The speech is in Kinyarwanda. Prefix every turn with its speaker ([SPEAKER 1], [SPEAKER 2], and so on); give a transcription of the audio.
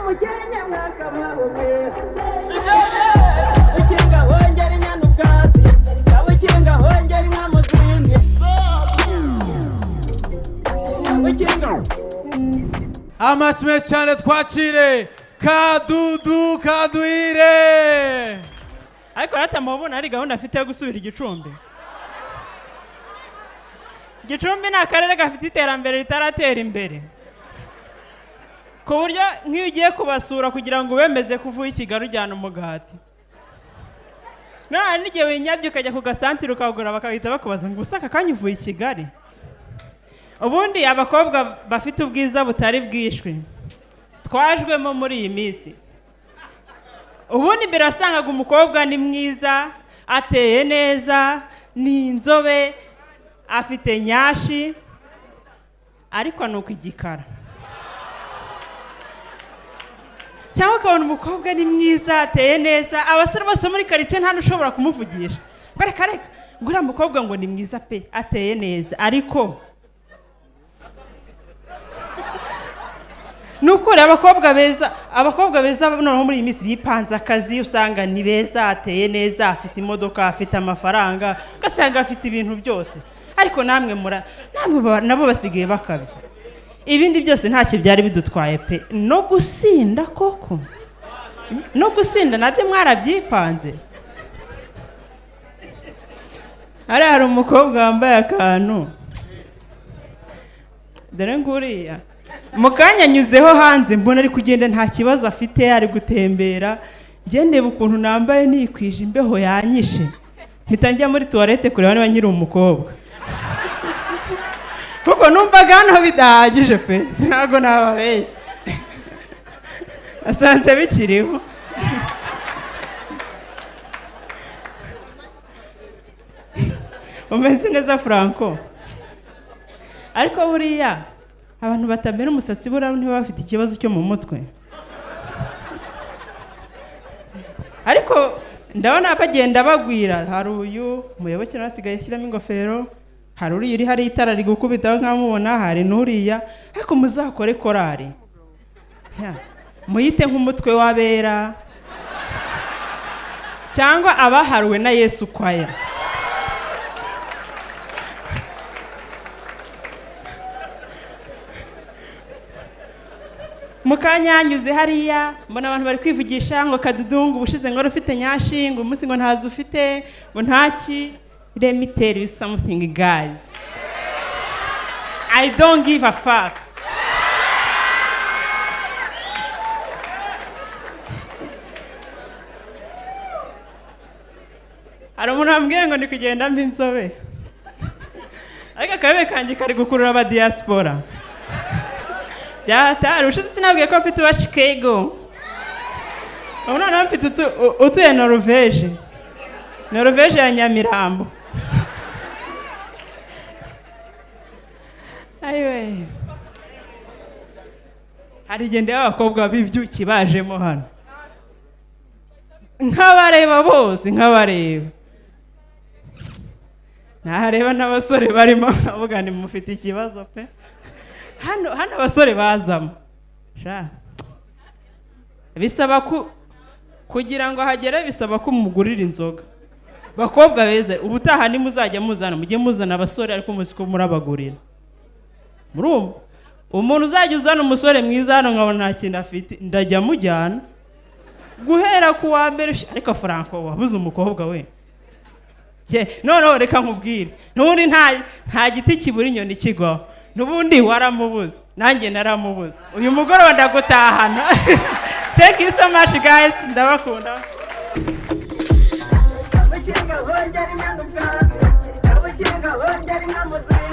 [SPEAKER 1] mukenya mwaka mwabume ukinga hongera inyana ubwatsi ukinga hongera inka muzindi ukinga
[SPEAKER 2] amasime cyane twakire Kadudu Kaduire.
[SPEAKER 3] Ariko natamubona ari gahunda afite yo gusubira Gicumbi. Gicumbi ni akarere gafite iterambere ritaratera imbere, ku buryo nk'iyo ugiye kubasura kugira ngo ubemeze kuvuye i Kigali ujyana umugati, n'igihe winyabye ukajya ku gasantire ukagura bakahita bakubaza ngo usaka kanya uvuye i Kigali. Ubundi abakobwa bafite ubwiza butari bwishwe twajwemo muri iyi minsi. Ubundi mbere wasangaga umukobwa ni mwiza, ateye neza, ni inzobe, afite nyashi, ariko nuko igikara. Cyangwa ukabona umukobwa ni mwiza, ateye neza, abasore bose muri karitsiye nta n'ushobora kumuvugisha. Reka ngo uriya mukobwa ngo ni mwiza pe, ateye neza, ariko nukuri abakobwa beza noneho muri iyi minsi bipanze akazi, usanga ni beza, ateye neza, afite imodoka, afite amafaranga, ugasanga afite ibintu byose, ariko namwe nabo basigaye bakabya. Ibindi byose ntacyo byari bidutwaye pe, no gusinda koko, no gusinda nabyo mwarabyipanze. Hari umukobwa wambaye akantu dore nguriya, mukanya nyuzeho hanze mbona ari kugenda nta kibazo afite, ari gutembera, ndeba ukuntu nambaye nikwije imbeho yanyishe, mpita njya muri toilette kureba niba nyiri umukobwa, kuko numvaga hano bidahagije pe, ntabwo nababeshya, asanze bikiriho. Umeze neza Franco, ariko buriya abantu batamera umusatsi buriya niba bafite ikibazo cyo mu mutwe. Ariko ndabona bagenda bagwira, hari uyu muyoboke nasigaye ashyiramo ingofero, hari uri iri hari itara rigukubitaho nkamubona, hari n'uriya, ariko muzakore korari muyite nk'umutwe w'abera cyangwa abaharuwe na Yesu kwaya. Mukanya nyuze hariya mbona abantu bari kwivugisha ngo Kadudungu ubushize ngo rufite nyashi, ngo umunsi ngo ntazo ufite, ngo ntaki. Let me tell you something guys, I don't give a fuck. Hari umuntu wambwiye ngo ndi kugenda mba inzobe, ariko akabe kanjye kari gukurura aba diaspora. Byatari ushize sinabwiye ko mfite uwa Chicago, ubu noneho mfite utuye Norvege ya Nyamirambo. Ayiwe, hari igende y'abakobwa b'ibyuki bajemo hano, nk'abareba bose, nk'abareba nahareba n'abasore barimo avuga ni mufite ikibazo pe. Hano abasore bazamo bisaba kugira ngo hagere, bisaba ko mugurira inzoga. Bakobwa beza, ubutaha ni muzajya muzana, mujye muzana abasore ariko muzi ko murabagurira. Murumva umuntu uzajya uzana umusore mwiza hano nkabona nta kintu afite, ndajya mujyana guhera ku wa mbere. Ariko Franco wabuze umukobwa we, noneho reka nkubwire, n'ubundi nta giti kibura inyoni kigwaho, n'ubundi waramubuze, nanjye naramubuze. Uyu mugoroba ndagutahana. Thank you so much guys, ndabakunda. Ukinga hongera inyana ubwatsi, ukinga hongera inka muzindi.